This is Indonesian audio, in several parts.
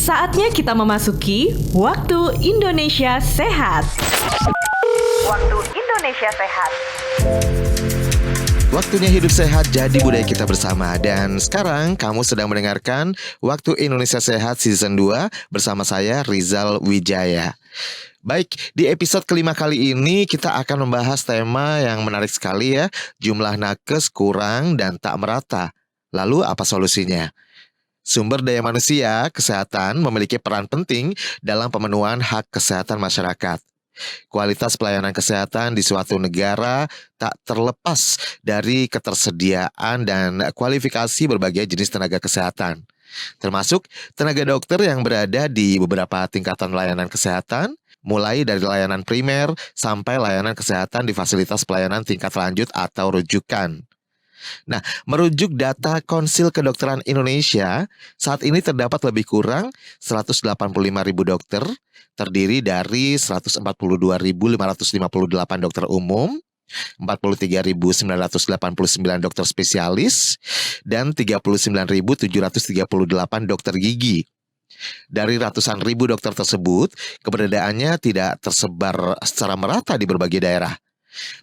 Saatnya kita memasuki Waktu Indonesia Sehat. Waktu Indonesia Sehat. Waktunya hidup sehat jadi budaya kita bersama. Dan sekarang kamu sedang mendengarkan Waktu Indonesia Sehat Season 2 bersama saya Rizal Wijaya. Baik, di episode kelima kali ini kita akan membahas tema yang menarik sekali ya. Jumlah nakes kurang dan tak merata. Lalu apa solusinya? Sumber daya manusia, kesehatan memiliki peran penting dalam pemenuhan hak kesehatan masyarakat. Kualitas pelayanan kesehatan di suatu negara tak terlepas dari ketersediaan dan kualifikasi berbagai jenis tenaga kesehatan, termasuk tenaga dokter yang berada di beberapa tingkatan layanan kesehatan, mulai dari layanan primer sampai layanan kesehatan di fasilitas pelayanan tingkat lanjut atau rujukan. Nah, merujuk data Konsil Kedokteran Indonesia, saat ini terdapat lebih kurang 185.000 dokter, terdiri dari 142.558 dokter umum, 43.989 dokter spesialis, dan 39.738 dokter gigi. Dari ratusan ribu dokter tersebut, keberadaannya tidak tersebar secara merata di berbagai daerah.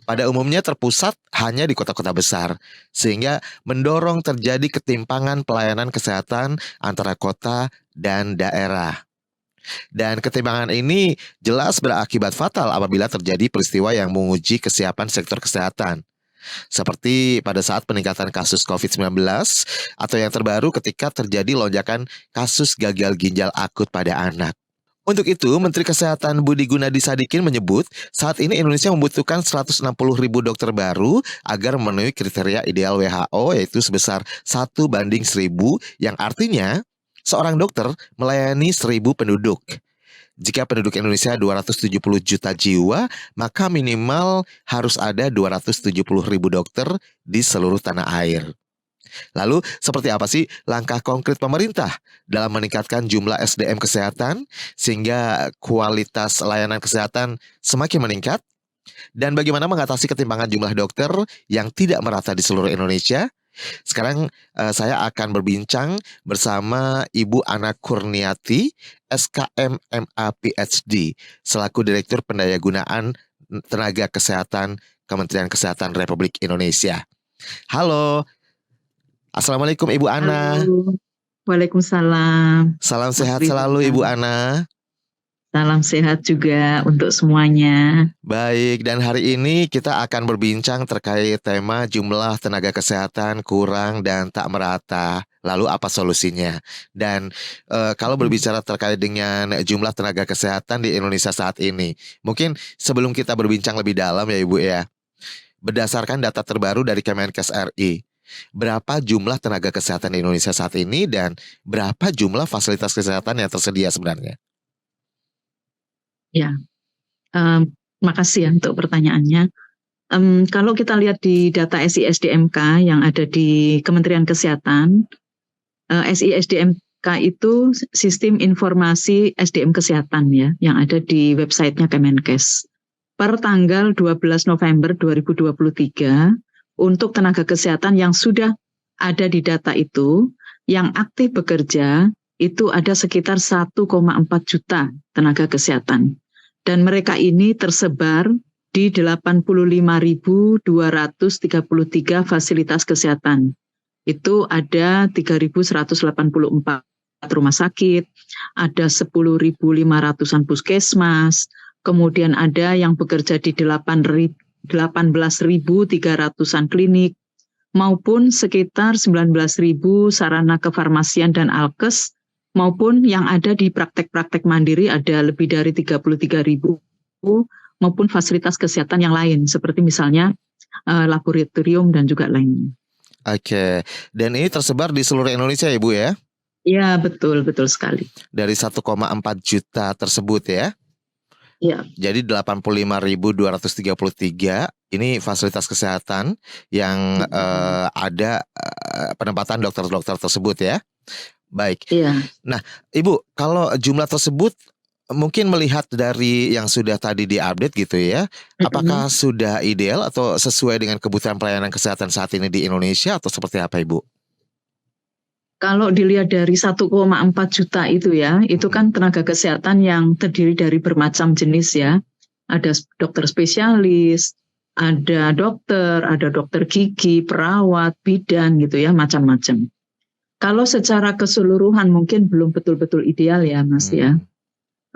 Pada umumnya terpusat hanya di kota-kota besar, sehingga mendorong terjadi ketimpangan pelayanan kesehatan antara kota dan daerah. Dan ketimpangan ini jelas berakibat fatal apabila terjadi peristiwa yang menguji kesiapan sektor kesehatan. Seperti pada saat peningkatan kasus COVID-19 atau yang terbaru ketika terjadi lonjakan kasus gagal ginjal akut pada anak. Untuk itu, Menteri Kesehatan Budi Gunadi Sadikin menyebut saat ini Indonesia membutuhkan 160.000 dokter baru agar memenuhi kriteria ideal WHO, yaitu sebesar 1:1000, yang artinya seorang dokter melayani 1.000 penduduk. Jika penduduk Indonesia 270 juta jiwa, maka minimal harus ada 270.000 dokter di seluruh tanah air. Lalu, seperti apa sih langkah konkret pemerintah dalam meningkatkan jumlah SDM kesehatan sehingga kualitas layanan kesehatan semakin meningkat? Dan bagaimana mengatasi ketimpangan jumlah dokter yang tidak merata di seluruh Indonesia? Sekarang saya akan berbincang bersama Ibu Ana Kurniati, SKM MA PhD, selaku Direktur Pendayagunaan Tenaga Kesehatan Kementerian Kesehatan Republik Indonesia. Halo. Assalamualaikum Ibu Ana. Halo. Waalaikumsalam. Salam sehat selalu Ibu Ana. Salam sehat juga untuk semuanya. Baik, dan hari ini kita akan berbincang terkait tema jumlah tenaga kesehatan kurang dan tak merata. Lalu apa solusinya? Dan kalau berbicara terkait dengan jumlah tenaga kesehatan di Indonesia saat ini, mungkin sebelum kita berbincang lebih dalam ya Ibu ya, berdasarkan data terbaru dari Kemenkes RI, berapa jumlah tenaga kesehatan di Indonesia saat ini dan berapa jumlah fasilitas kesehatan yang tersedia sebenarnya? Ya, makasih ya untuk pertanyaannya. Kalau kita lihat di data SISDMK yang ada di Kementerian Kesehatan, SISDMK itu Sistem Informasi SDM Kesehatan ya, yang ada di websitenya Kemenkes. Per tanggal 12 November 2023, untuk tenaga kesehatan yang sudah ada di data itu, yang aktif bekerja, itu ada sekitar 1,4 juta tenaga kesehatan. Dan mereka ini tersebar di 85.233 fasilitas kesehatan. Itu ada 3.184 rumah sakit, ada 10.500-an puskesmas, kemudian ada yang bekerja di 18.300-an klinik, maupun sekitar 19.000 sarana kefarmasian dan alkes, maupun yang ada di praktek-praktek mandiri ada lebih dari 33.000, maupun fasilitas kesehatan yang lain, seperti misalnya laboratorium dan juga lainnya. Oke, dan ini tersebar di seluruh Indonesia ya Ibu ya? Ya, betul sekali. Dari 1,4 juta tersebut ya? Ya. Jadi 85.233 ini fasilitas kesehatan yang ada penempatan dokter-dokter tersebut ya. Baik. Iya. Nah, Ibu, kalau jumlah tersebut mungkin melihat dari yang sudah tadi diupdate gitu ya, apakah sudah ideal atau sesuai dengan kebutuhan pelayanan kesehatan saat ini di Indonesia atau seperti apa Ibu? Kalau dilihat dari 1,4 juta itu ya, itu kan tenaga kesehatan yang terdiri dari bermacam jenis ya. Ada dokter spesialis, ada dokter gigi, perawat, bidan gitu ya, macam-macam. Kalau secara keseluruhan mungkin belum betul-betul ideal ya Mas ya.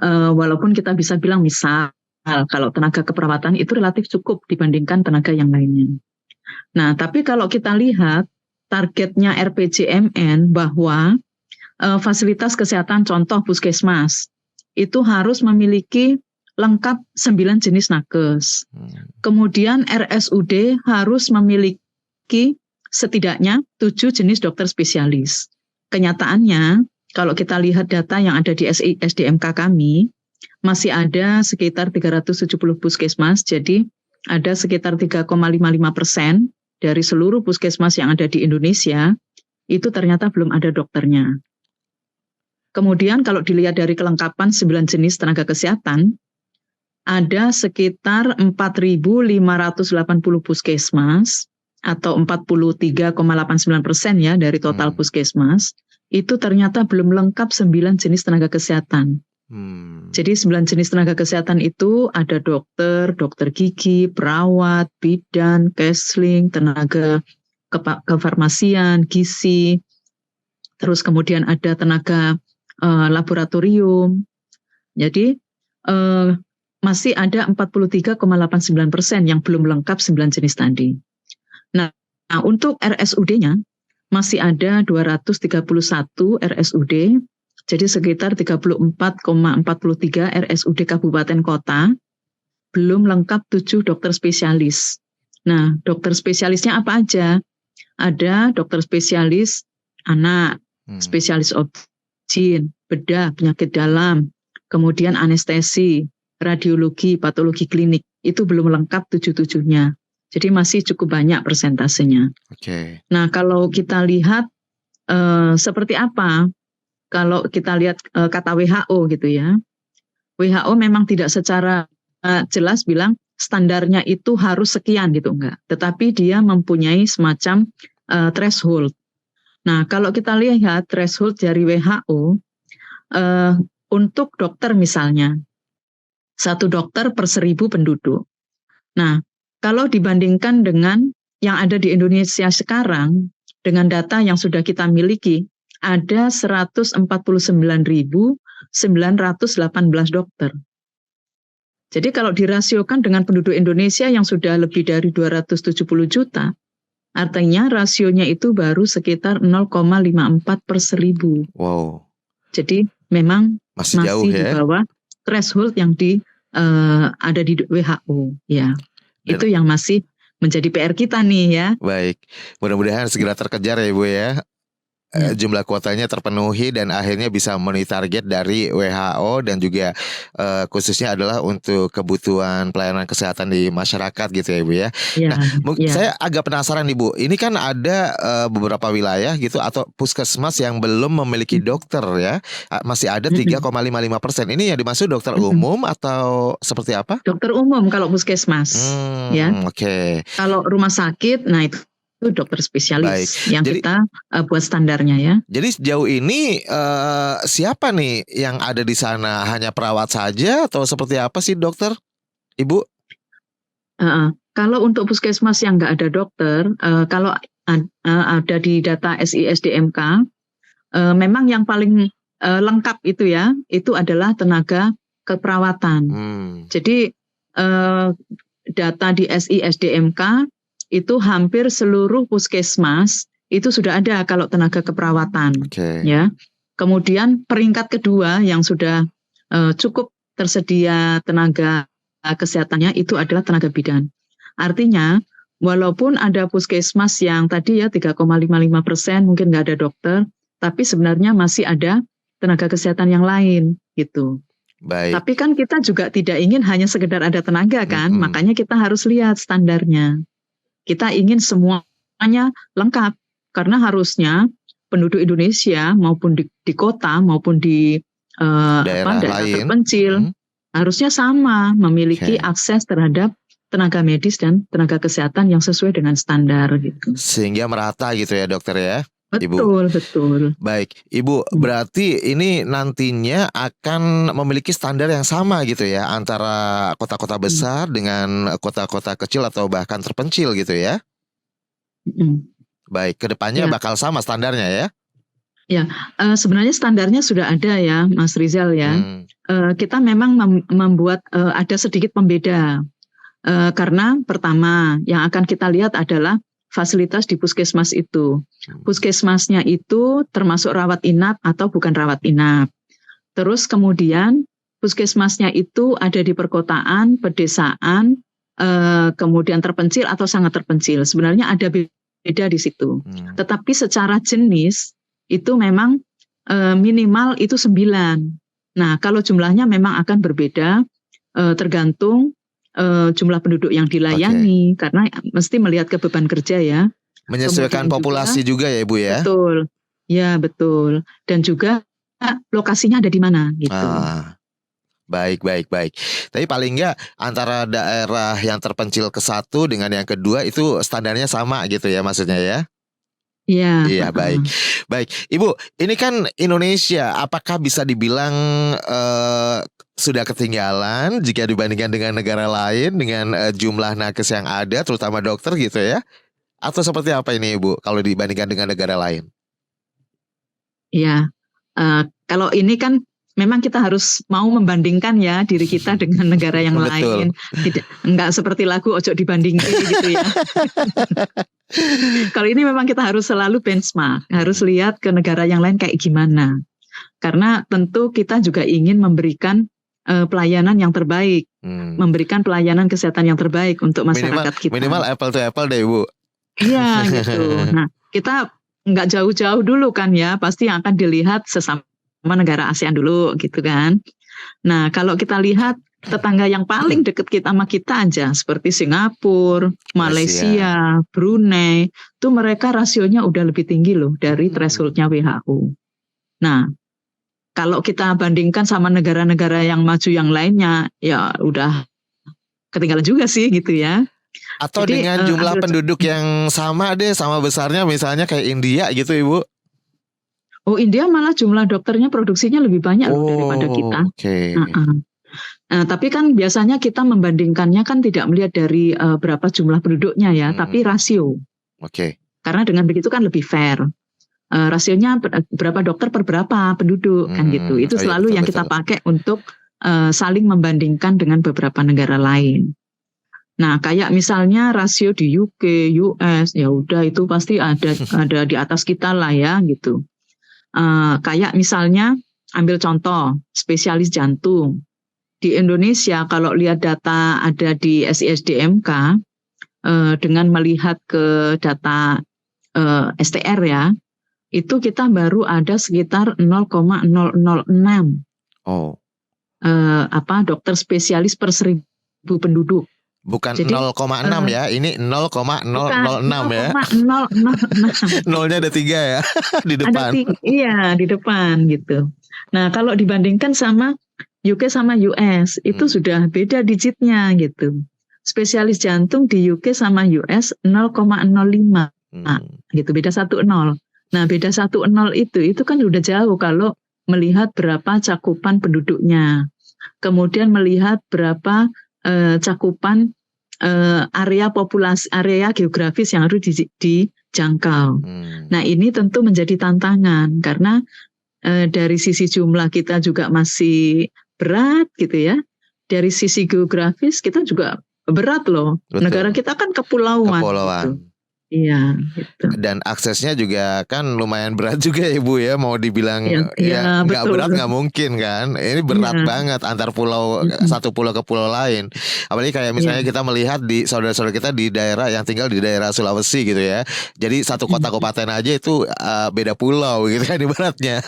Walaupun kita bisa bilang misal kalau tenaga keperawatan itu relatif cukup dibandingkan tenaga yang lainnya. Nah, tapi kalau kita lihat targetnya RPJMN bahwa fasilitas kesehatan contoh puskesmas itu harus memiliki lengkap 9 jenis nakes. Kemudian RSUD harus memiliki setidaknya 7 jenis dokter spesialis. Kenyataannya, kalau kita lihat data yang ada di SDMK kami, masih ada sekitar 370 puskesmas, jadi ada sekitar 3,55% dari seluruh puskesmas yang ada di Indonesia, itu ternyata belum ada dokternya. Kemudian kalau dilihat dari kelengkapan 9 jenis tenaga kesehatan, ada sekitar 4.580 puskesmas, atau 43,89% ya dari total puskesmas, itu ternyata belum lengkap 9 jenis tenaga kesehatan. Jadi 9 jenis tenaga kesehatan itu ada dokter gigi, perawat, bidan, counseling, tenaga kefarmasian, gizi, terus kemudian ada tenaga laboratorium. Jadi masih ada 43,89% yang belum lengkap 9 jenis tadi. Nah, untuk RSUD-nya masih ada 231 RSUD, jadi sekitar 34,43 RSUD kabupaten kota, belum lengkap 7 dokter spesialis. Nah, dokter spesialisnya apa aja? Ada dokter spesialis anak, spesialis obgyn, bedah, penyakit dalam, kemudian anestesi, radiologi, patologi klinik, itu belum lengkap 7-7-nya. Jadi masih cukup banyak persentasenya. Nah, kalau kita lihat seperti apa? Kalau kita lihat kata WHO gitu ya, WHO memang tidak secara jelas bilang standarnya itu harus sekian gitu, enggak. Tetapi dia mempunyai semacam threshold. Nah, kalau kita lihat threshold dari WHO, untuk dokter misalnya, 1 dokter per 1.000 penduduk. Nah, kalau dibandingkan dengan yang ada di Indonesia sekarang, dengan data yang sudah kita miliki, ada 149.918 dokter. Jadi kalau dirasiokan dengan penduduk Indonesia yang sudah lebih dari 270 juta, artinya rasionya itu baru sekitar 0,54 per 1.000. Wow. Jadi memang masih jauh di ya? bawah threshold yang ada di WHO. Ya, itu yang masih menjadi PR kita nih ya. Baik, mudah-mudahan segera terkejar ya Ibu ya. Jumlah kuotanya terpenuhi dan akhirnya bisa memenuhi target dari WHO dan juga khususnya adalah untuk kebutuhan pelayanan kesehatan di masyarakat gitu ya Ibu ya. Nah, saya agak penasaran nih Bu, ini kan ada beberapa wilayah gitu atau puskesmas yang belum memiliki dokter ya, masih ada 3,55%. Ini yang dimaksud dokter umum atau seperti apa? Dokter umum kalau puskesmas, ya. Kalau rumah sakit, nah itu dokter spesialis yang jadi, kita buat standarnya ya. Jadi sejauh ini siapa nih yang ada di sana? Hanya perawat saja atau seperti apa sih dokter, Ibu? Kalau untuk puskesmas yang nggak ada dokter, kalau ada di data SISDMK, memang yang paling lengkap itu ya, itu adalah tenaga keperawatan. Jadi data di SISDMK itu hampir seluruh puskesmas itu sudah ada kalau tenaga keperawatan, ya. Kemudian peringkat kedua yang sudah cukup tersedia tenaga kesehatannya itu adalah tenaga bidan. Artinya, walaupun ada puskesmas yang tadi ya 3,55% mungkin nggak ada dokter, tapi sebenarnya masih ada tenaga kesehatan yang lain gitu. Tapi kan kita juga tidak ingin hanya sekedar ada tenaga kan, makanya kita harus lihat standarnya. Kita ingin semuanya lengkap, karena harusnya penduduk Indonesia maupun di kota maupun di daerah terpencil harusnya sama memiliki akses terhadap tenaga medis dan tenaga kesehatan yang sesuai dengan standar gitu. Sehingga merata gitu ya dokter ya? Ibu. Betul, betul. Baik, Ibu, berarti ini nantinya akan memiliki standar yang sama gitu ya antara kota-kota besar dengan kota-kota kecil atau bahkan terpencil gitu ya? Mm. Baik, kedepannya Ya, bakal sama standarnya ya? sebenarnya standarnya sudah ada ya, Mas Rizal ya. Hmm, Kita memang membuat ada sedikit pembeda. Karena pertama yang akan kita lihat adalah fasilitas di puskesmas itu. Puskesmasnya itu termasuk rawat inap atau bukan rawat inap. Terus kemudian puskesmasnya itu ada di perkotaan, pedesaan, kemudian terpencil atau sangat terpencil. Sebenarnya ada beda di situ. Tetapi secara jenis itu memang minimal itu 9. Nah, kalau jumlahnya memang akan berbeda tergantung jumlah penduduk yang dilayani, karena mesti melihat ke beban kerja ya. menyesuaikan Kemudian populasi juga ya Ibu ya? Betul, ya betul. Dan juga lokasinya ada di mana gitu. Baik. Tapi paling enggak antara daerah yang terpencil ke satu dengan yang kedua itu standarnya sama gitu ya maksudnya ya? Iya, baik. Ibu, ini kan Indonesia, apakah bisa dibilang sudah ketinggalan jika dibandingkan dengan negara lain dengan jumlah nakes yang ada, terutama dokter gitu ya? Atau seperti apa ini Ibu kalau dibandingkan dengan negara lain? Iya, kalau ini kan memang kita harus mau membandingkan ya diri kita dengan negara yang lain. Enggak seperti lagu ojo dibandingin gitu ya. Kalau ini memang kita harus selalu benchmark, harus lihat ke negara yang lain kayak gimana. Karena tentu kita juga ingin memberikan pelayanan yang terbaik, memberikan pelayanan kesehatan yang terbaik untuk masyarakat kita. Minimal apple to apple deh Ibu. Iya gitu. Nah, kita nggak jauh-jauh dulu kan ya, pasti yang akan dilihat sesama negara ASEAN dulu gitu kan. Nah, kalau kita lihat tetangga yang paling dekat kita sama kita aja seperti Singapura, Malaysia, Brunei, itu mereka rasionya udah lebih tinggi loh dari thresholdnya WHO. Nah, kalau kita bandingkan sama negara-negara yang maju yang lainnya, ya udah ketinggalan juga sih gitu ya. Atau jadi, dengan jumlah penduduk yang sama deh, sama besarnya misalnya kayak India gitu Ibu. Oh, India malah jumlah dokternya produksinya lebih banyak loh daripada kita. Nah, tapi kan biasanya kita membandingkannya kan tidak melihat dari berapa jumlah penduduknya ya, tapi rasio. Karena dengan begitu kan lebih fair. Rasionya berapa dokter per berapa penduduk kan gitu. Itu selalu yang kita pakai untuk saling membandingkan dengan beberapa negara lain. Nah, kayak misalnya rasio di UK, US, ya udah itu pasti ada di atas kita lah ya gitu. Kayak misalnya ambil contoh spesialis jantung. Di Indonesia kalau lihat data ada di SISDMK dengan melihat ke data STR ya, itu kita baru ada sekitar 0,006 dokter spesialis per 1.000 penduduk. Bukan 0,6 ya, ini 0,006 ya. 0,006. Nolnya ada 3 ya di depan. Iya, di depan gitu. Nah, kalau dibandingkan sama UK sama US, itu sudah beda digitnya gitu. Spesialis jantung di UK sama US 0,05. Gitu, beda 1,0. Nah, beda 1,0 itu kan udah jauh kalau melihat berapa cakupan penduduknya. Kemudian melihat berapa cakupan area populasi, area geografis yang harus dijangkau. Nah, ini tentu menjadi tantangan karena dari sisi jumlah kita juga masih berat gitu ya. Dari sisi geografis kita juga berat loh. Betul. Negara kita kan kepulauan. Gitu. Iya, gitu. Dan aksesnya juga kan lumayan berat juga ya Ibu ya, mau dibilang ya nggak berat nggak mungkin kan, ini berat banget antar pulau, satu pulau ke pulau lain, apalagi kayak misalnya kita melihat di saudara-saudara kita di daerah yang tinggal di daerah Sulawesi gitu ya, jadi satu kota kabupaten aja itu beda pulau gitu kan ibaratnya.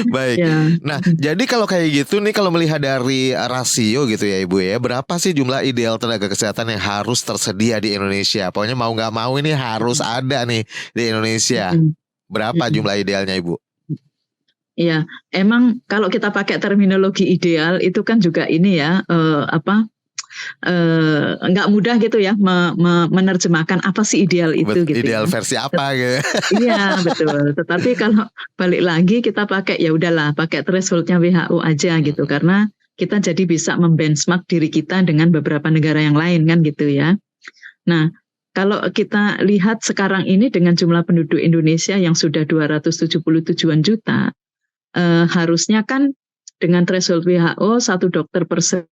Baik, nah jadi kalau kayak gitu nih, kalau melihat dari rasio gitu ya Ibu ya, berapa sih jumlah ideal tenaga kesehatan yang harus tersedia di Indonesia? Pokoknya mau nggak mau ini harus ada nih di Indonesia. Berapa jumlah idealnya Ibu? Iya, emang kalau kita pakai terminologi ideal itu kan juga ini ya nggak mudah gitu ya menerjemahkan apa sih ideal itu gitu Ideal ya. versi apa gitu. Iya betul. Tetapi kalau balik lagi kita pakai ya udahlah pakai thresholdnya WHO aja gitu karena kita jadi bisa membenchmark diri kita dengan beberapa negara yang lain kan gitu ya. Nah, kalau kita lihat sekarang ini dengan jumlah penduduk Indonesia yang sudah 277-an juta, harusnya kan dengan threshold WHO 1 dokter per 1.000,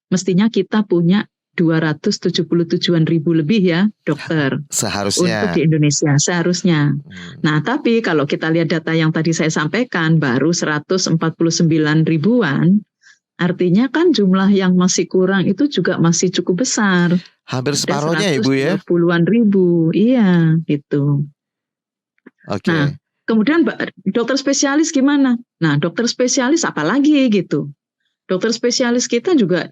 mestinya kita punya 277-an ribu lebih ya dokter Seharusnya. untuk di Indonesia, seharusnya. Nah, tapi kalau kita lihat data yang tadi saya sampaikan, baru 149 ribuan, artinya kan jumlah yang masih kurang itu juga masih cukup besar. Hampir separuhnya Ibu ya? 120-an ribu, iya gitu. Oke. Nah, kemudian dokter spesialis gimana? Nah, dokter spesialis apa lagi gitu? Dokter spesialis kita juga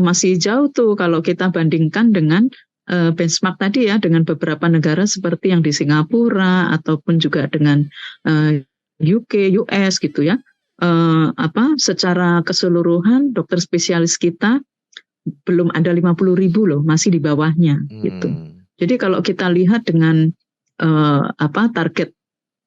masih jauh tuh kalau kita bandingkan dengan benchmark tadi ya, dengan beberapa negara seperti yang di Singapura ataupun juga dengan UK, US gitu ya. Secara keseluruhan dokter spesialis kita belum ada 50 ribu loh, masih di bawahnya gitu. Jadi kalau kita lihat dengan target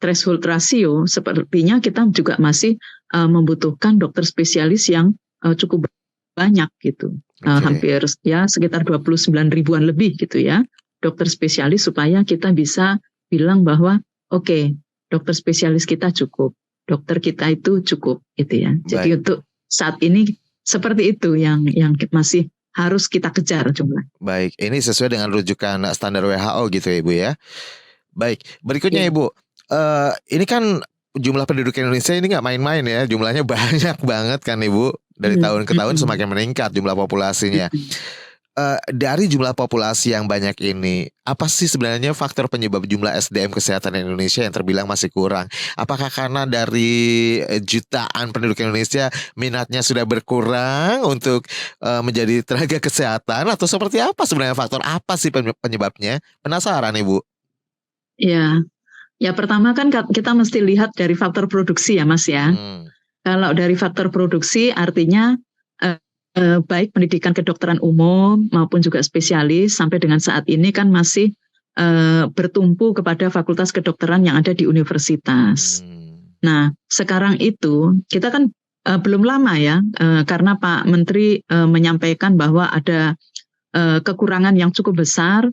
threshold ratio, sepertinya kita juga masih membutuhkan dokter spesialis yang cukup banyak gitu. Hampir ya sekitar 29 ribuan lebih gitu ya, dokter spesialis supaya kita bisa bilang bahwa oke, dokter spesialis kita cukup, dokter kita itu cukup gitu ya. Jadi untuk saat ini seperti itu yang masih harus kita kejar jumlah. Baik, ini sesuai dengan rujukan standar WHO gitu ya Ibu ya. Baik, berikutnya Ibu, ini kan jumlah penduduk Indonesia ini nggak main-main ya, jumlahnya banyak banget kan Ibu, dari tahun ke tahun semakin meningkat jumlah populasinya. Dari jumlah populasi yang banyak ini, apa sih sebenarnya faktor penyebab jumlah SDM kesehatan Indonesia yang terbilang masih kurang? Apakah karena dari jutaan penduduk Indonesia minatnya sudah berkurang untuk menjadi tenaga kesehatan, atau seperti apa sebenarnya, faktor apa sih penyebabnya? Penasaran Ibu? Ya pertama kan kita mesti lihat dari faktor produksi ya Mas ya. Kalau dari faktor produksi artinya baik pendidikan kedokteran umum maupun juga spesialis sampai dengan saat ini kan masih bertumpu kepada fakultas kedokteran yang ada di universitas. Nah sekarang itu kita kan belum lama ya, karena Pak Menteri menyampaikan bahwa ada kekurangan yang cukup besar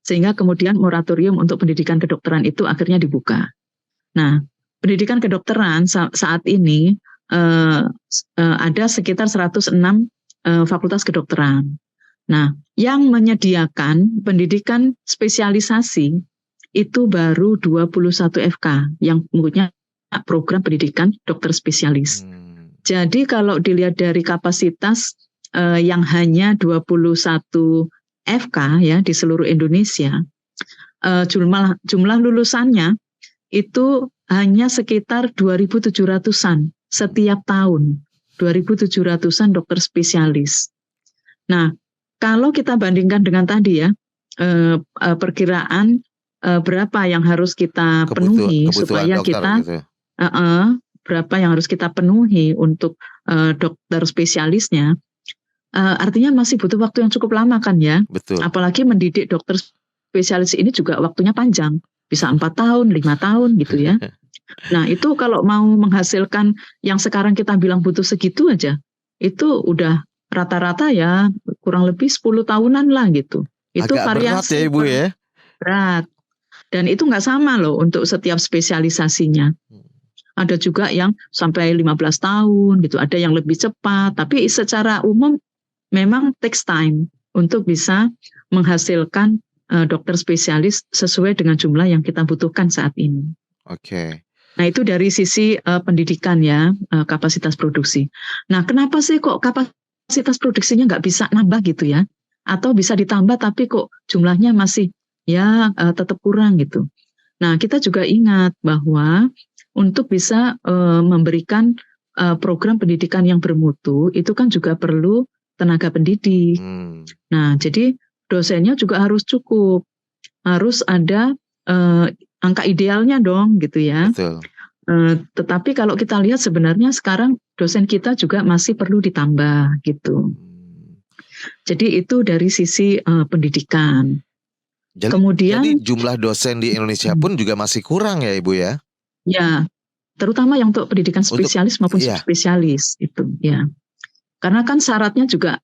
sehingga kemudian moratorium untuk pendidikan kedokteran itu akhirnya dibuka. Nah pendidikan kedokteran saat ini ada sekitar 106 fakultas kedokteran. Nah, yang menyediakan pendidikan spesialisasi itu baru 21 FK yang mempunyai program pendidikan dokter spesialis. Jadi kalau dilihat dari kapasitas yang hanya 21 FK ya di seluruh Indonesia, jumlah lulusannya itu hanya sekitar 2.700-an setiap tahun, 2.700-an dokter spesialis. Nah, kalau kita bandingkan dengan tadi ya, perkiraan berapa yang harus kita penuhi supaya kita gitu. Berapa yang harus kita penuhi untuk dokter spesialisnya, artinya masih butuh waktu yang cukup lama kan ya. Betul. Apalagi mendidik dokter spesialis ini juga waktunya panjang, bisa 4 tahun, 5 tahun gitu ya. Nah itu kalau mau menghasilkan yang sekarang kita bilang butuh segitu aja, itu udah rata-rata ya kurang lebih 10 tahunan lah gitu. Itu agak variasi berat ya Ibu ya? Berat. Dan itu nggak sama loh untuk setiap spesialisasinya. Ada juga yang sampai 15 tahun gitu, ada yang lebih cepat, tapi secara umum memang takes time untuk bisa menghasilkan dokter spesialis sesuai dengan jumlah yang kita butuhkan saat ini. Oke. Nah itu dari sisi pendidikan ya, kapasitas produksi. Nah kenapa sih kok kapasitas produksinya nggak bisa nambah gitu ya? Atau bisa ditambah tapi kok jumlahnya masih ya tetap kurang gitu. Nah kita juga ingat bahwa untuk bisa memberikan program pendidikan yang bermutu itu kan juga perlu tenaga pendidik. Nah jadi dosennya juga harus cukup, harus ada angka idealnya dong gitu ya. Betul. Tetapi kalau kita lihat sebenarnya sekarang dosen kita juga masih perlu ditambah gitu. Jadi itu dari sisi pendidikan. Jadi Kemudian jumlah dosen di Indonesia pun juga masih kurang ya Ibu ya? ya, terutama yang untuk pendidikan Untuk spesialis maupun iya. subspesialis itu ya. Karena kan syaratnya juga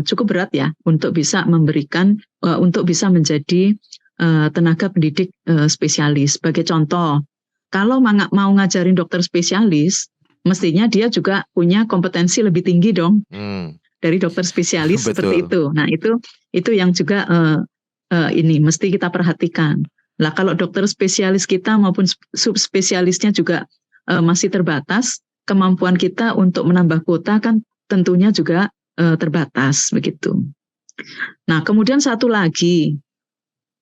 cukup berat ya untuk bisa memberikan untuk bisa menjadi tenaga pendidik spesialis. Sebagai contoh, kalau mau ngajarin dokter spesialis, mestinya dia juga punya kompetensi lebih tinggi dong dari dokter spesialis seperti itu. Nah itu yang juga ini mesti kita perhatikan. Lah kalau dokter spesialis kita maupun subspesialisnya juga masih terbatas, kemampuan kita untuk menambah kuota kan tentunya juga terbatas begitu. Nah kemudian satu lagi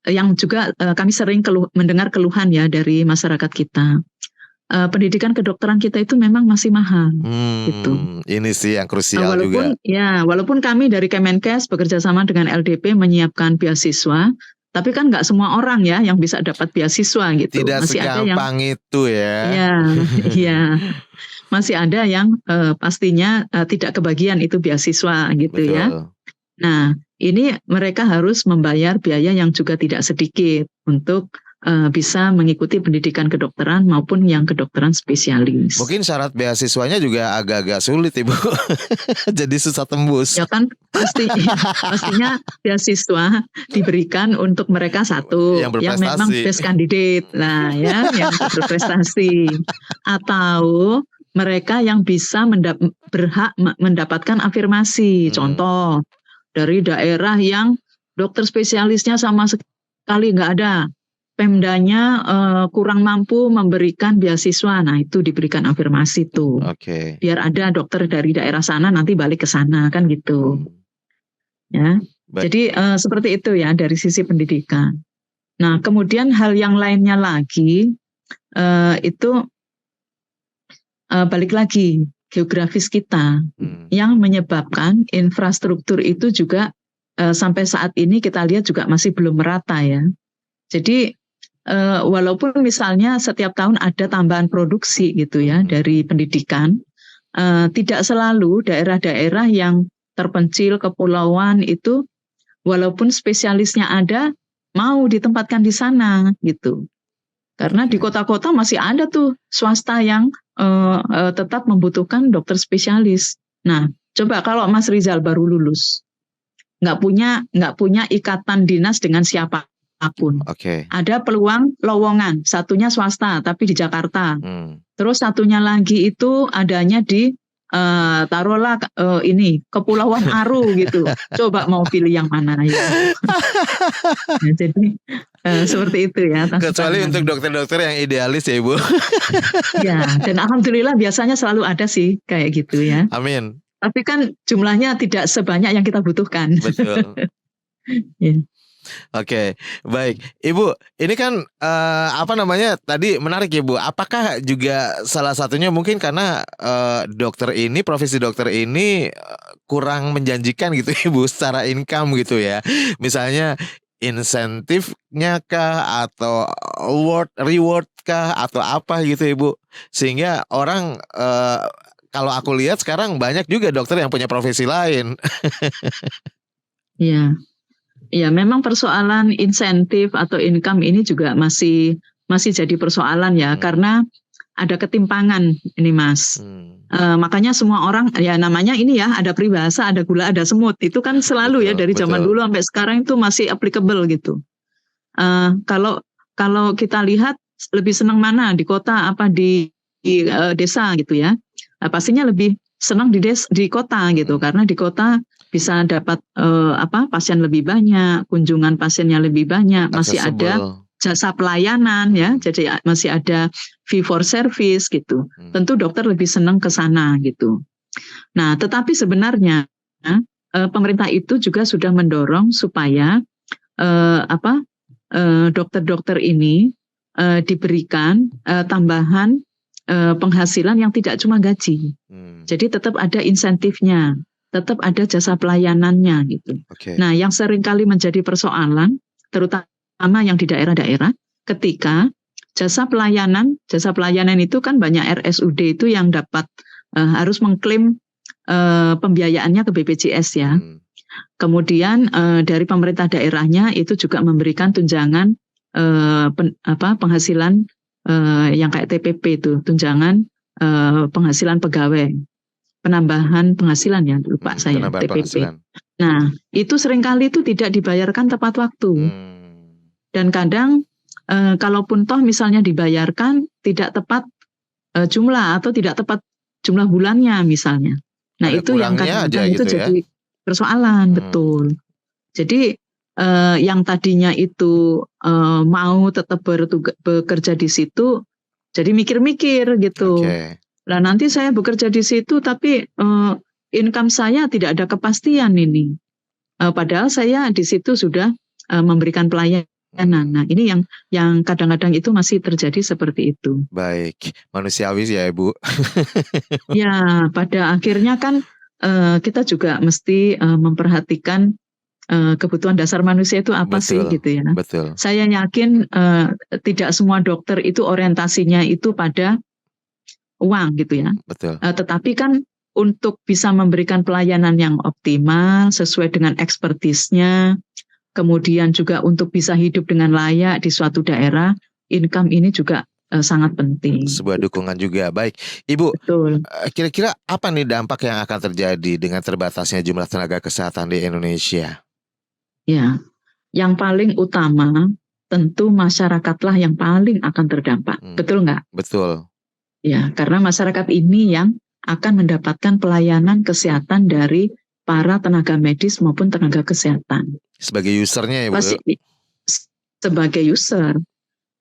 yang juga kami sering mendengar keluhan ya dari masyarakat kita. Pendidikan kedokteran kita itu memang masih mahal. Gitu. Ini sih yang krusial juga. Walaupun kami dari Kemenkes bekerja sama dengan LDP menyiapkan beasiswa, tapi kan nggak semua orang ya yang bisa dapat beasiswa gitu. Tidak masih segampang ada yang, itu ya. Iya, masih ada yang pastinya tidak kebagian itu beasiswa gitu. Betul. Ya. Nah, ini mereka harus membayar biaya yang juga tidak sedikit untuk bisa mengikuti pendidikan kedokteran maupun yang kedokteran spesialis. Mungkin syarat beasiswanya juga agak-agak sulit Ibu. Jadi susah tembus. Ya kan pastinya beasiswa diberikan untuk mereka satu yang memang best candidate lah ya, yang berprestasi, atau mereka yang bisa berhak mendapatkan afirmasi. Contoh dari daerah yang dokter spesialisnya sama sekali nggak ada. Pemdanya kurang mampu memberikan beasiswa, nah itu diberikan afirmasi tuh, biar ada dokter dari daerah sana nanti balik ke sana kan gitu, ya. Jadi seperti itu ya dari sisi pendidikan. Nah kemudian hal yang lainnya lagi itu balik lagi geografis kita yang menyebabkan infrastruktur itu juga sampai saat ini kita lihat juga masih belum merata ya. Jadi walaupun misalnya setiap tahun ada tambahan produksi gitu ya dari pendidikan, tidak selalu daerah-daerah yang terpencil kepulauan itu walaupun spesialisnya ada mau ditempatkan di sana gitu. Karena di kota-kota masih ada tuh swasta yang tetap membutuhkan dokter spesialis. Nah, coba kalau Mas Rizal baru lulus, nggak punya ikatan dinas dengan siapa apun. Ada peluang lowongan, satunya swasta tapi di Jakarta. Terus satunya lagi itu adanya di taruhlah ini Kepulauan Aru gitu. Coba mau pilih yang mana ya. Nah, jadi seperti itu ya. Kecuali untuk dokter-dokter yang idealis ya Ibu. Ya, dan alhamdulillah biasanya selalu ada sih kayak gitu ya. Amin. Tapi kan jumlahnya tidak sebanyak yang kita butuhkan. Betul. Ya. Oke, baik. Ibu, ini kan tadi menarik ya Bu. Apakah juga salah satunya mungkin karena profesi dokter ini kurang menjanjikan gitu Ibu secara income gitu ya. Misalnya insentifnya kah atau reward kah atau apa gitu Ibu. Sehingga orang kalau aku lihat sekarang banyak juga dokter yang punya profesi lain. Iya. Ya, memang persoalan insentif atau income ini juga masih jadi persoalan ya, karena ada ketimpangan ini Mas. Makanya semua orang ya namanya ini ya ada peribahasa, ada gula, ada semut. Itu kan selalu ya dari zaman dulu sampai sekarang itu masih applicable gitu. Kalau kita lihat lebih senang mana di kota apa di desa gitu ya. Pastinya lebih senang di kota gitu, karena di kota bisa dapat pasien lebih banyak, kunjungan pasiennya lebih banyak, masih ada jasa pelayanan ya, jadi masih ada fee for service gitu. Tentu dokter lebih senang ke sana gitu. Nah, tetapi sebenarnya pemerintah itu juga sudah mendorong supaya dokter-dokter ini diberikan tambahan penghasilan yang tidak cuma gaji. Jadi tetap ada insentifnya, tetap ada jasa pelayanannya gitu. Nah, yang seringkali menjadi persoalan, terutama yang di daerah-daerah, ketika jasa pelayanan itu kan banyak RSUD itu yang dapat harus mengklaim pembiayaannya ke BPJS ya. Kemudian dari pemerintah daerahnya itu juga memberikan tunjangan penghasilan yang kayak TPP itu, tunjangan penghasilan pegawai, penambahan penghasilan ya, lupa saya Penambahan TPP. penghasilan. Nah, itu seringkali itu tidak dibayarkan tepat waktu. Dan kadang kalaupun toh misalnya dibayarkan tidak tepat jumlah atau tidak tepat jumlah bulannya misalnya. Nah, Ada itu yang kurangnya kadang-kadang aja itu gitu ya? jadi persoalan, betul. Jadi yang tadinya itu mau tetap bekerja di situ, jadi mikir-mikir gitu. Oke. Nah, nanti saya bekerja di situ tapi income saya tidak ada kepastian ini. Padahal saya di situ sudah memberikan pelayanan. Nah, ini yang kadang-kadang itu masih terjadi seperti itu. Baik, manusiawi ya Ibu. Ya, pada akhirnya kan kita juga mesti memperhatikan kebutuhan dasar manusia itu apa sih Betul, gitu ya. betul. Saya yakin tidak semua dokter itu orientasinya itu pada uang gitu ya. Betul. Tetapi kan untuk bisa memberikan pelayanan yang optimal sesuai dengan ekspertisnya, kemudian juga untuk bisa hidup dengan layak di suatu daerah, income ini juga sangat penting. Sebuah dukungan juga. Baik, Ibu, Betul. kira-kira apa nih dampak yang akan terjadi dengan terbatasnya jumlah tenaga kesehatan di Indonesia? Ya, yang paling utama tentu masyarakatlah yang paling akan terdampak. Betul nggak? Betul. Ya, karena masyarakat ini yang akan mendapatkan pelayanan kesehatan dari para tenaga medis maupun tenaga kesehatan. Sebagai usernya ya Bu? Sebagai user.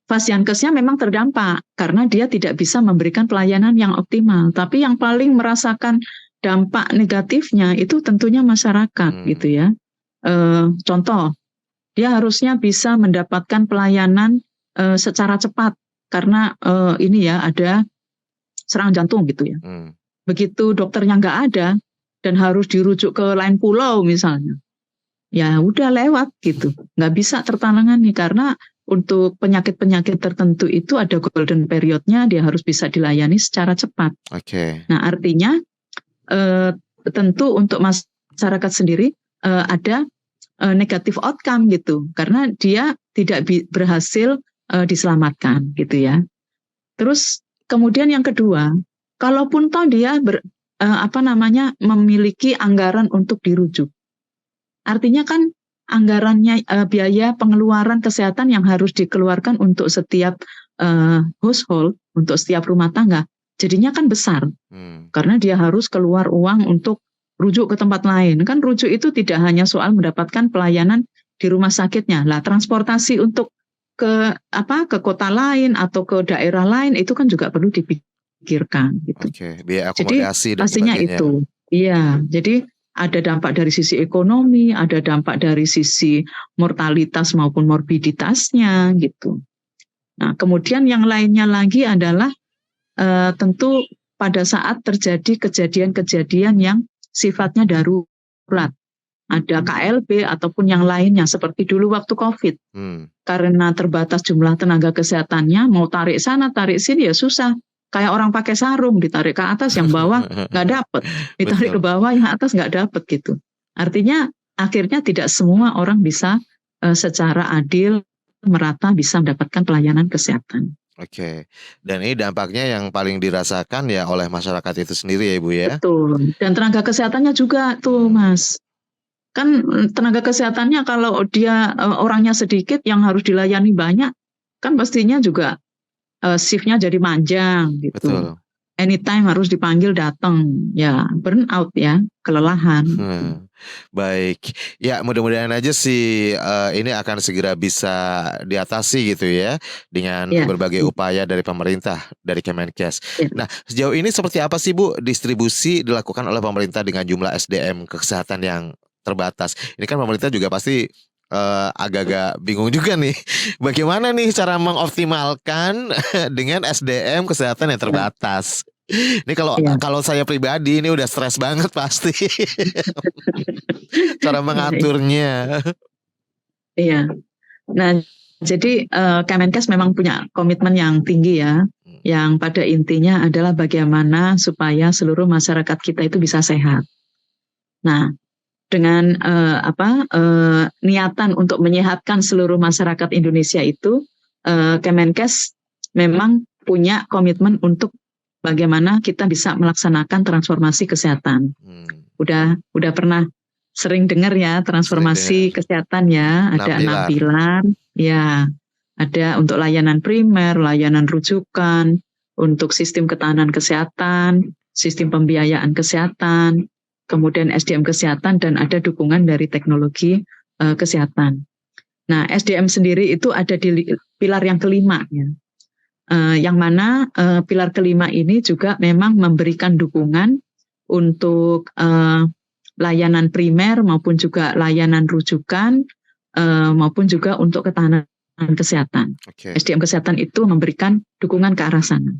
Fasiankesnya memang terdampak karena dia tidak bisa memberikan pelayanan yang optimal. Tapi yang paling merasakan dampak negatifnya itu tentunya masyarakat gitu ya. Contoh, dia harusnya bisa mendapatkan pelayanan secara cepat karena ini ya ada serangan jantung gitu ya. Begitu dokternya nggak ada dan harus dirujuk ke lain pulau misalnya, ya udah lewat gitu, nggak bisa tertangani karena untuk penyakit-penyakit tertentu itu ada golden periodnya, dia harus bisa dilayani secara cepat. Oke. Nah artinya tentu untuk masyarakat sendiri ada negatif outcome gitu, karena dia tidak berhasil diselamatkan gitu ya. Terus kemudian yang kedua, kalaupun toh dia memiliki anggaran untuk dirujuk, artinya kan anggarannya biaya pengeluaran kesehatan yang harus dikeluarkan untuk setiap household, untuk setiap rumah tangga, jadinya kan besar. Karena dia harus keluar uang untuk rujuk ke tempat lain. Kan rujuk itu tidak hanya soal mendapatkan pelayanan di rumah sakitnya. Lah transportasi untuk ke kota lain atau ke daerah lain itu kan juga perlu dipikirkan gitu. Oke, biaya akomodasi jadi, dan pastinya sebagainya. Itu. Iya, jadi ada dampak dari sisi ekonomi, ada dampak dari sisi mortalitas maupun morbiditasnya gitu. Nah, kemudian yang lainnya lagi adalah tentu pada saat terjadi kejadian-kejadian yang sifatnya darurat. Ada KLB ataupun yang lainnya seperti dulu waktu COVID. Karena terbatas jumlah tenaga kesehatannya, mau tarik sana, tarik sini ya susah. Kayak orang pakai sarung, ditarik ke atas yang bawah nggak dapet, ditarik ke bawah yang atas nggak dapet gitu. Artinya akhirnya tidak semua orang bisa secara adil, merata bisa mendapatkan pelayanan kesehatan. Oke, dan ini dampaknya yang paling dirasakan ya oleh masyarakat itu sendiri ya Ibu ya? Betul, dan tenaga kesehatannya juga tuh Mas. Kan tenaga kesehatannya kalau dia orangnya sedikit yang harus dilayani banyak, kan pastinya juga shift-nya jadi panjang gitu. Betul. Anytime harus dipanggil datang, ya burn out ya, kelelahan. Baik, ya mudah-mudahan aja sih ini akan segera bisa diatasi gitu ya dengan berbagai upaya dari pemerintah, dari Kemenkes. Nah, sejauh ini seperti apa sih Bu distribusi dilakukan oleh pemerintah dengan jumlah SDM kesehatan yang terbatas? Ini kan pemerintah juga pasti agak-agak bingung juga nih, bagaimana nih cara mengoptimalkan dengan SDM kesehatan yang terbatas. Ini kalau saya pribadi ini udah stres banget pasti cara mengaturnya. Iya. Nah, jadi Kemenkes memang punya komitmen yang tinggi ya, yang pada intinya adalah bagaimana supaya seluruh masyarakat kita itu bisa sehat. Nah, dengan niatan untuk menyehatkan seluruh masyarakat Indonesia itu, Kemenkes memang punya komitmen untuk bagaimana kita bisa melaksanakan transformasi kesehatan. Udah pernah sering dengar ya transformasi kesehatan ya, ada 6 pilar. Ya, ada untuk layanan primer, layanan rujukan, untuk sistem ketahanan kesehatan, sistem pembiayaan kesehatan, kemudian SDM kesehatan, dan ada dukungan dari teknologi kesehatan. Nah, SDM sendiri itu ada di pilar yang kelima, ya. Yang mana pilar kelima ini juga memang memberikan dukungan untuk layanan primer maupun juga layanan rujukan maupun juga untuk ketahanan kesehatan. SDM kesehatan itu memberikan dukungan ke arah sana.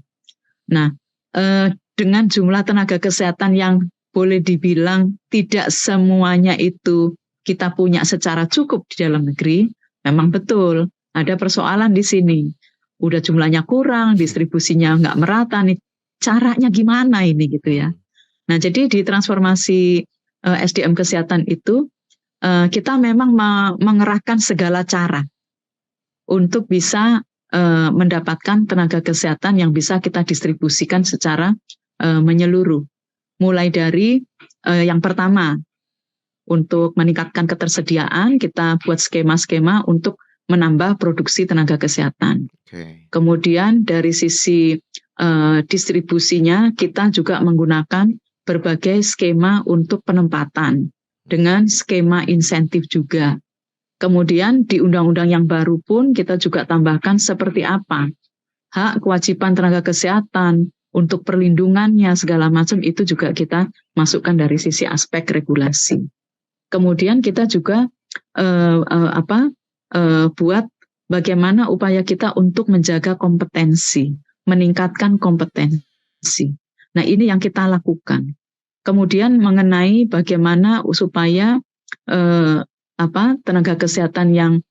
Nah, dengan jumlah tenaga kesehatan yang boleh dibilang tidak semuanya itu kita punya secara cukup di dalam negeri, memang betul ada persoalan di sini. Udah jumlahnya kurang, distribusinya nggak merata nih. Caranya gimana ini gitu ya. Nah, jadi di transformasi SDM kesehatan itu kita memang mengerahkan segala cara untuk bisa mendapatkan tenaga kesehatan yang bisa kita distribusikan secara menyeluruh. Mulai dari yang pertama, untuk meningkatkan ketersediaan, kita buat skema-skema untuk menambah produksi tenaga kesehatan. Kemudian dari sisi distribusinya, kita juga menggunakan berbagai skema untuk penempatan dengan skema insentif juga. Kemudian di undang-undang yang baru pun kita juga tambahkan seperti apa hak kewajiban tenaga kesehatan untuk perlindungannya segala macam, itu juga kita masukkan dari sisi aspek regulasi. Kemudian kita juga buat bagaimana upaya kita untuk menjaga kompetensi, meningkatkan kompetensi. Nah, ini yang kita lakukan. Kemudian mengenai bagaimana supaya tenaga kesehatan yang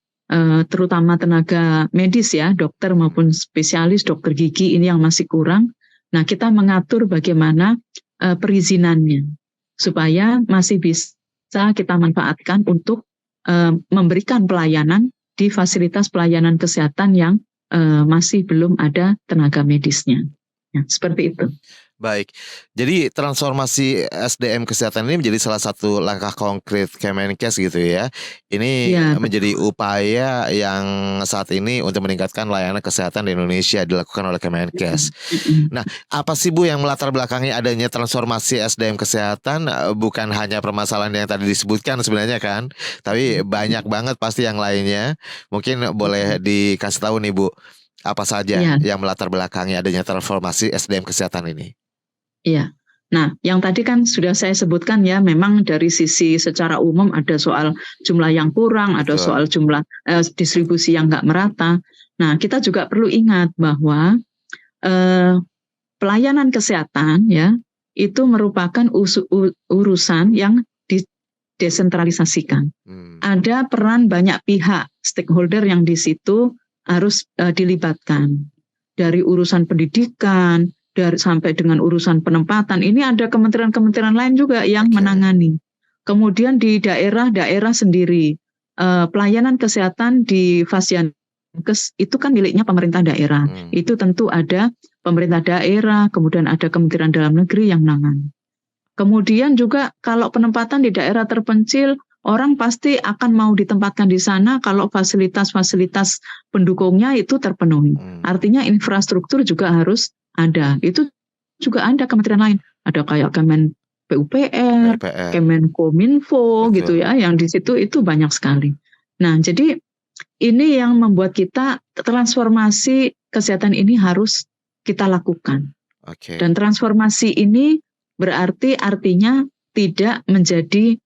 terutama tenaga medis ya, dokter maupun spesialis, dokter gigi ini yang masih kurang. Nah, kita mengatur bagaimana perizinannya supaya masih bisa kita manfaatkan untuk memberikan pelayanan di fasilitas pelayanan kesehatan yang masih belum ada tenaga medisnya. Ya, seperti itu. Baik, jadi transformasi SDM kesehatan ini menjadi salah satu langkah konkret Kemenkes gitu ya. Ini menjadi upaya yang saat ini untuk meningkatkan layanan kesehatan di Indonesia dilakukan oleh Kemenkes. Nah, apa sih Bu yang melatar belakangi adanya transformasi SDM kesehatan? Bukan hanya permasalahan yang tadi disebutkan sebenarnya kan, tapi banyak banget pasti yang lainnya. Mungkin boleh dikasih tahu nih Bu, apa saja yang melatar belakangi adanya transformasi SDM kesehatan ini? Iya. Nah, yang tadi kan sudah saya sebutkan ya, memang dari sisi secara umum ada soal jumlah yang kurang, ada soal jumlah distribusi yang nggak merata. Nah, kita juga perlu ingat bahwa pelayanan kesehatan ya itu merupakan urusan yang didesentralisasikan. Ada peran banyak pihak, stakeholder yang di situ harus dilibatkan. Dari urusan pendidikan, sampai dengan urusan penempatan, ini ada kementerian-kementerian lain juga yang menangani. Kemudian di daerah-daerah sendiri, pelayanan kesehatan di Fasiankes itu kan miliknya pemerintah daerah. Itu tentu ada pemerintah daerah, kemudian ada Kementerian Dalam Negeri yang menangani. Kemudian juga kalau penempatan di daerah terpencil, orang pasti akan mau ditempatkan di sana kalau fasilitas-fasilitas pendukungnya itu terpenuhi. Artinya infrastruktur juga harus ada. Itu juga ada kementerian lain. Ada kayak Kemen PUPR, Kemenkominfo gitu ya, yang di situ itu banyak sekali. Nah, jadi ini yang membuat kita transformasi kesehatan ini harus kita lakukan. Dan transformasi ini berarti artinya tidak menjadi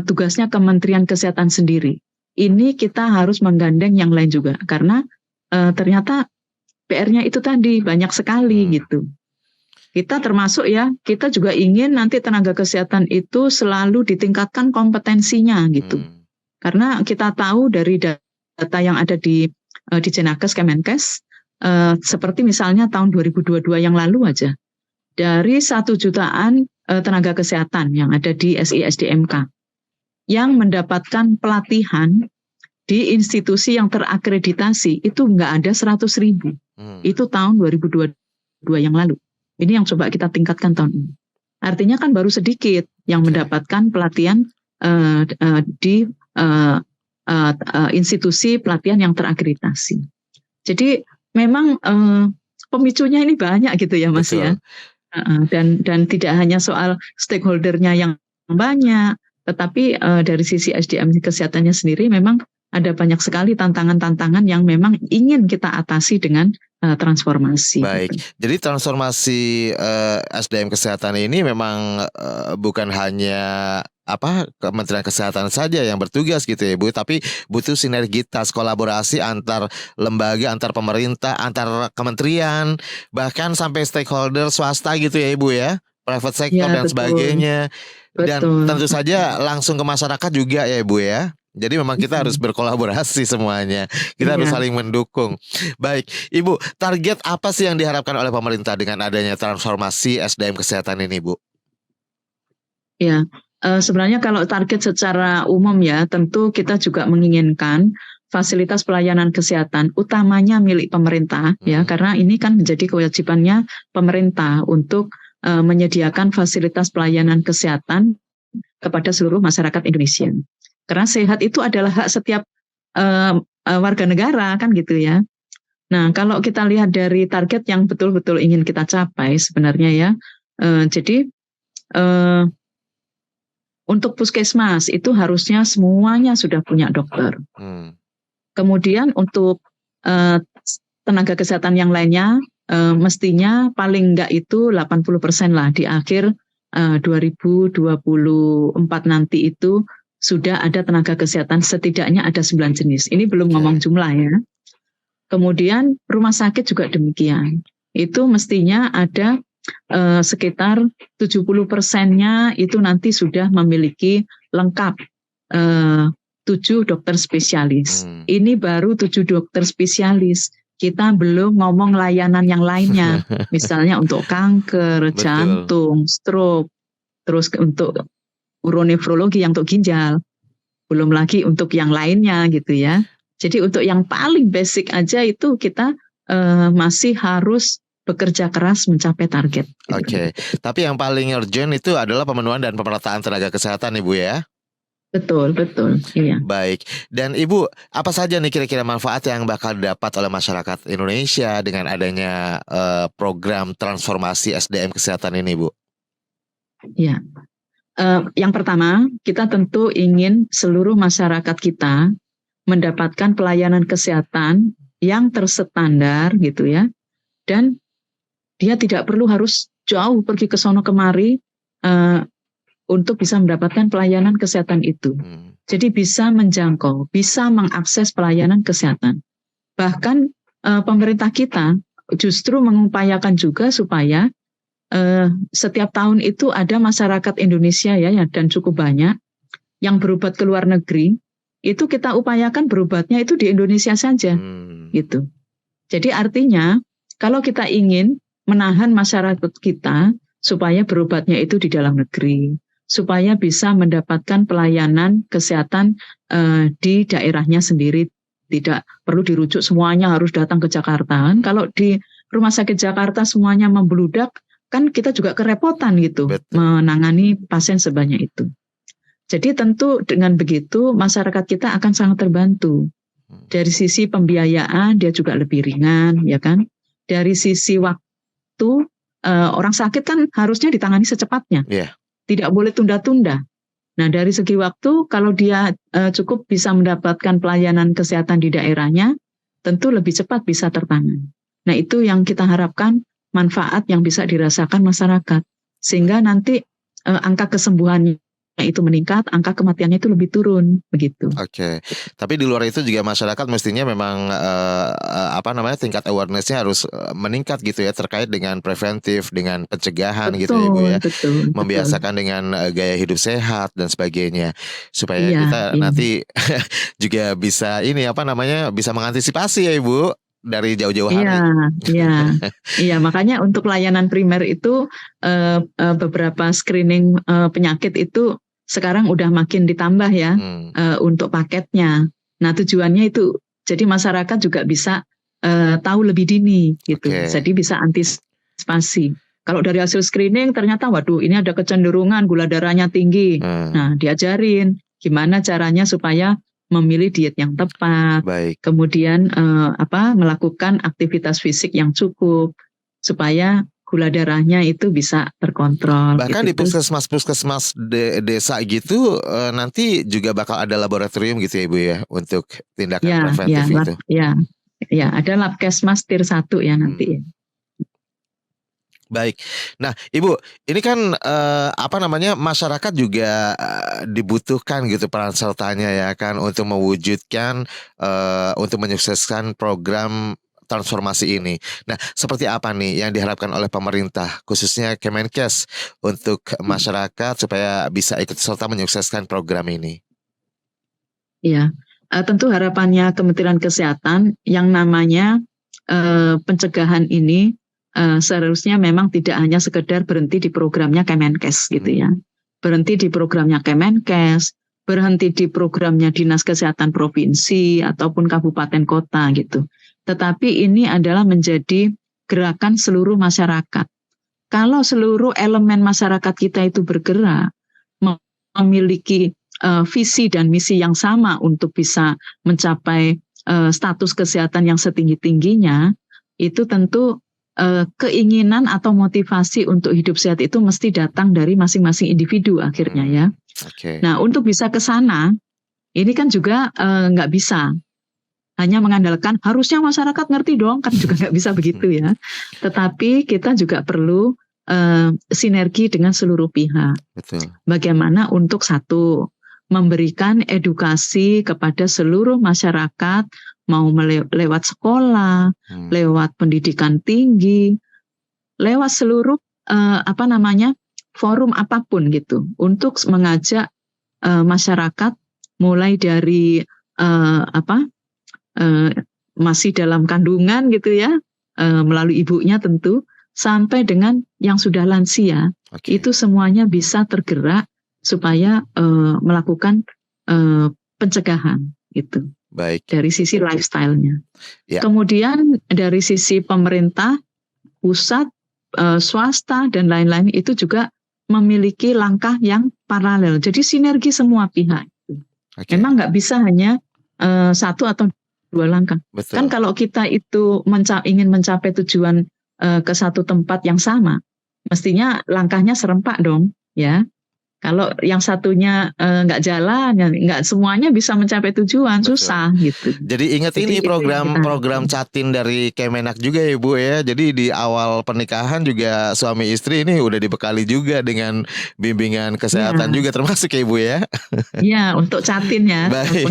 tugasnya Kementerian Kesehatan sendiri. Ini kita harus menggandeng yang lain juga, karena ternyata PR-nya itu tadi banyak sekali gitu. Kita termasuk ya, kita juga ingin nanti tenaga kesehatan itu selalu ditingkatkan kompetensinya gitu. Karena kita tahu dari data yang ada di Jenakes Kemenkes, seperti misalnya tahun 2022 yang lalu aja, dari 1 jutaan tenaga kesehatan yang ada di SISDMK yang mendapatkan pelatihan di institusi yang terakreditasi itu nggak ada 100.000. Itu tahun 2022 yang lalu. Ini yang coba kita tingkatkan tahun ini. Artinya kan baru sedikit yang mendapatkan pelatihan di institusi pelatihan yang terakreditasi. Jadi memang pemicunya ini banyak gitu ya Mas. Betul. Ya. Dan tidak hanya soal stakeholdernya yang banyak, tetapi dari sisi SDM kesehatannya sendiri memang ada banyak sekali tantangan-tantangan yang memang ingin kita atasi dengan transformasi. Baik, gitu. jadi transformasi SDM kesehatan ini memang bukan hanya Kementerian Kesehatan saja yang bertugas gitu ya Bu, tapi butuh sinergitas kolaborasi antar lembaga, antar pemerintah, antar kementerian, bahkan sampai stakeholder swasta gitu ya Ibu ya, private sector dan betul. sebagainya. Dan Betul. tentu saja langsung ke masyarakat juga ya Ibu ya. Jadi memang kita harus berkolaborasi semuanya. Kita harus saling mendukung. Baik, Ibu, target apa sih yang diharapkan oleh pemerintah dengan adanya transformasi SDM kesehatan ini, Bu? Ya, sebenarnya kalau target secara umum ya, tentu kita juga menginginkan fasilitas pelayanan kesehatan utamanya milik pemerintah ya, karena ini kan menjadi kewajibannya pemerintah untuk menyediakan fasilitas pelayanan kesehatan kepada seluruh masyarakat Indonesia. Karena sehat itu adalah hak setiap warga negara kan gitu ya. Nah kalau kita lihat dari target yang betul-betul ingin kita capai sebenarnya ya, jadi untuk puskesmas itu harusnya semuanya sudah punya dokter. Kemudian untuk tenaga kesehatan yang lainnya mestinya paling enggak itu 80% lah di akhir 2024 nanti itu sudah ada tenaga kesehatan setidaknya ada 9 jenis. Ini belum ngomong jumlah ya. Kemudian rumah sakit juga demikian. Itu mestinya ada sekitar 70%-nya itu nanti sudah memiliki lengkap 7 dokter spesialis. Ini baru 7 dokter spesialis. Kita belum ngomong layanan yang lainnya. Misalnya untuk kanker, jantung, stroke, terus untuk uronefrologi yang untuk ginjal, belum lagi untuk yang lainnya gitu ya. Jadi untuk yang paling basic aja itu kita masih harus bekerja keras mencapai target. Oke. Tapi yang paling urgent itu adalah pemenuhan dan pemerataan tenaga kesehatan Ibu ya? Betul, iya. Baik. Dan Ibu, apa saja nih kira-kira manfaat yang bakal didapat oleh masyarakat Indonesia dengan adanya program transformasi SDM kesehatan ini Bu? Ya. Yang pertama, kita tentu ingin seluruh masyarakat kita mendapatkan pelayanan kesehatan yang terstandar gitu ya, dan dia tidak perlu harus jauh pergi ke sono kemari untuk bisa mendapatkan pelayanan kesehatan itu. Jadi bisa menjangkau, bisa mengakses pelayanan kesehatan. Bahkan pemerintah kita justru mengupayakan juga supaya setiap tahun itu ada masyarakat Indonesia ya dan cukup banyak yang berobat ke luar negeri, itu kita upayakan berobatnya itu di Indonesia saja gitu. Jadi artinya kalau kita ingin menahan masyarakat kita supaya berobatnya itu di dalam negeri, supaya bisa mendapatkan pelayanan kesehatan di daerahnya sendiri, tidak perlu dirujuk semuanya harus datang ke Jakarta. Kalau di rumah sakit Jakarta semuanya membludak, kan kita juga kerepotan gitu. Betul. Menangani pasien sebanyak itu. Jadi tentu dengan begitu masyarakat kita akan sangat terbantu. Dari sisi pembiayaan dia juga lebih ringan, ya kan? Dari sisi waktu orang sakit kan harusnya ditangani secepatnya. Tidak boleh tunda-tunda. Nah dari segi waktu kalau dia cukup bisa mendapatkan pelayanan kesehatan di daerahnya, tentu lebih cepat bisa tertangani. Nah itu yang kita harapkan manfaat yang bisa dirasakan masyarakat. Sehingga nanti angka kesembuhannya itu meningkat, angka kematiannya itu lebih turun, begitu. Oke. Tapi di luar itu juga masyarakat mestinya memang tingkat awareness-nya harus meningkat gitu ya terkait dengan preventif, dengan pencegahan gitu ya Ibu ya. Betul. Membiasakan dengan gaya hidup sehat dan sebagainya supaya kita nanti juga bisa bisa mengantisipasi ya Ibu dari jauh-jauh Iya, hari. iya, iya. Makanya untuk layanan primer itu beberapa screening penyakit itu sekarang udah makin ditambah ya untuk paketnya. Nah, tujuannya itu jadi masyarakat juga bisa tahu lebih dini gitu. Oke. Jadi bisa antisipasi. Kalau dari hasil screening ternyata waduh ini ada kecenderungan gula darahnya tinggi. Nah, diajarin gimana caranya supaya memilih diet yang tepat. Baik. Kemudian melakukan aktivitas fisik yang cukup supaya gula darahnya itu bisa terkontrol. Bahkan gitu. di puskesmas desa gitu nanti juga bakal ada laboratorium gitu ya Ibu ya untuk tindakan preventif itu. Ya, ada Labkesmas Tier 1 ya nanti ya. Baik. Nah, Ibu, ini kan masyarakat juga dibutuhkan gitu peran sertanya ya kan untuk mewujudkan untuk menyukseskan program transformasi ini. Nah, seperti apa nih yang diharapkan oleh pemerintah khususnya Kemenkes untuk masyarakat supaya bisa ikut serta menyukseskan program ini? Iya, tentu harapannya Kementerian Kesehatan yang namanya pencegahan ini seharusnya memang tidak hanya sekedar berhenti di programnya Kemenkes gitu ya. Berhenti di programnya Kemenkes, berhenti di programnya Dinas Kesehatan Provinsi ataupun kabupaten kota gitu. Tetapi ini adalah menjadi gerakan seluruh masyarakat. Kalau seluruh elemen masyarakat kita itu bergerak, memiliki visi dan misi yang sama untuk bisa mencapai status kesehatan yang setinggi-tingginya, itu tentu keinginan atau motivasi untuk hidup sehat itu mesti datang dari masing-masing individu akhirnya ya. Okay. Nah, untuk bisa ke sana, ini kan juga nggak bisa hanya mengandalkan harusnya masyarakat ngerti dong, kan juga nggak bisa begitu ya. Tetapi kita juga perlu sinergi dengan seluruh pihak. Betul. Bagaimana untuk satu memberikan edukasi kepada seluruh masyarakat, mau lewat sekolah, lewat pendidikan tinggi, lewat seluruh forum apapun gitu, untuk mengajak masyarakat mulai dari masih dalam kandungan gitu ya, melalui ibunya tentu, sampai dengan yang sudah lansia, itu semuanya bisa tergerak supaya melakukan pencegahan gitu. Baik. Dari sisi lifestyle-nya. Ya. Kemudian dari sisi pemerintah, pusat, swasta dan lain-lain itu juga memiliki langkah yang paralel. Jadi sinergi semua pihak. Okay. Memang nggak bisa hanya satu atau dua langkah. Betul. Kan kalau kita itu ingin mencapai tujuan ke satu tempat yang sama, mestinya langkahnya serempak dong, ya. Kalau yang satunya nggak jalan, nggak semuanya bisa mencapai tujuan. Betul. Susah gitu. Jadi ingat ini program Catin dari Kemenak juga ya Bu ya. Jadi di awal pernikahan juga suami istri ini udah dibekali juga dengan bimbingan kesehatan juga termasuk ya Bu ya. Iya, untuk Catin ya. Baik.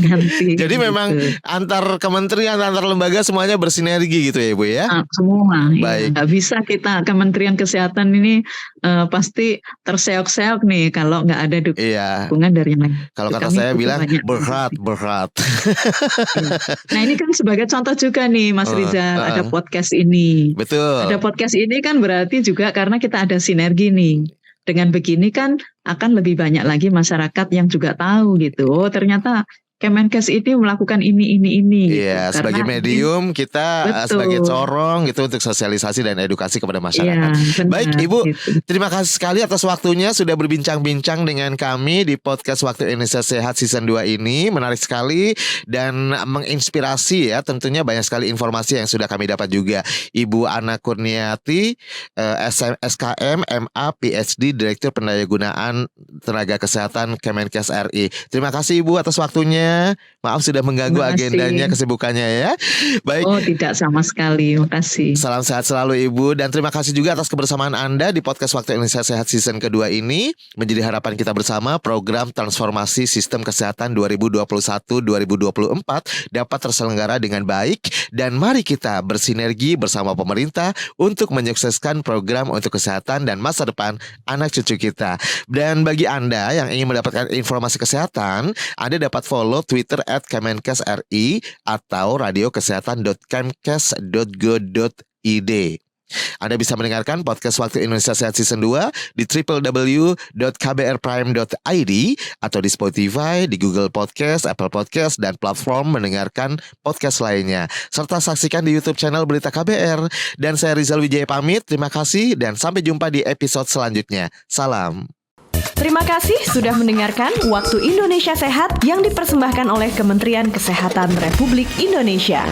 Jadi memang antar kementerian, antar lembaga semuanya bersinergi gitu ya Bu ya. Semua. Baik. Nggak bisa kita Kementerian Kesehatan ini pasti terseok-seok nih kalau nggak ada dukungan dari yang lain. Kalau kata saya bilang berat. Nah ini kan sebagai contoh juga nih Mas Rizal, ada podcast ini. Betul. Ada podcast ini kan berarti juga karena kita ada sinergi nih. Dengan begini kan akan lebih banyak lagi masyarakat yang juga tahu gitu. Oh ternyata Kemenkes ini melakukan ini. Iya, gitu. Sebagai medium kita sebagai corong gitu untuk sosialisasi dan edukasi kepada masyarakat. Benar, baik Ibu, gitu. Terima kasih sekali atas waktunya sudah berbincang-bincang dengan kami di podcast Waktu Indonesia Sehat Season 2 ini. Menarik sekali dan menginspirasi ya. Tentunya banyak sekali informasi yang sudah kami dapat juga. Ibu Ana Kurniati, SKM, MA, PhD, Direktur Pendayagunaan Tenaga Kesehatan Kemenkes RI. Terima kasih Ibu atas waktunya. Maaf sudah mengganggu agendanya, kesibukannya ya. Baik. Oh tidak sama sekali, makasih. Salam sehat selalu Ibu dan terima kasih juga atas kebersamaan Anda di podcast Waktu Indonesia Sehat Season kedua ini. Menjadi harapan kita bersama program transformasi sistem kesehatan 2021-2024 dapat terselenggara dengan baik dan mari kita bersinergi bersama pemerintah untuk menyukseskan program untuk kesehatan dan masa depan anak cucu kita. Dan bagi Anda yang ingin mendapatkan informasi kesehatan, Anda dapat follow follow Twitter @kemenkesri atau radiokesehatan.kemkes.go.id. Anda bisa mendengarkan podcast Waktu Indonesia Sehat Season 2 di www.kbrprime.id atau di Spotify, di Google Podcast, Apple Podcast, dan platform mendengarkan podcast lainnya. Serta saksikan di YouTube channel Berita KBR. Dan saya Rizal Wijaya pamit, terima kasih dan sampai jumpa di episode selanjutnya. Salam. Terima kasih sudah mendengarkan Waktu Indonesia Sehat yang dipersembahkan oleh Kementerian Kesehatan Republik Indonesia.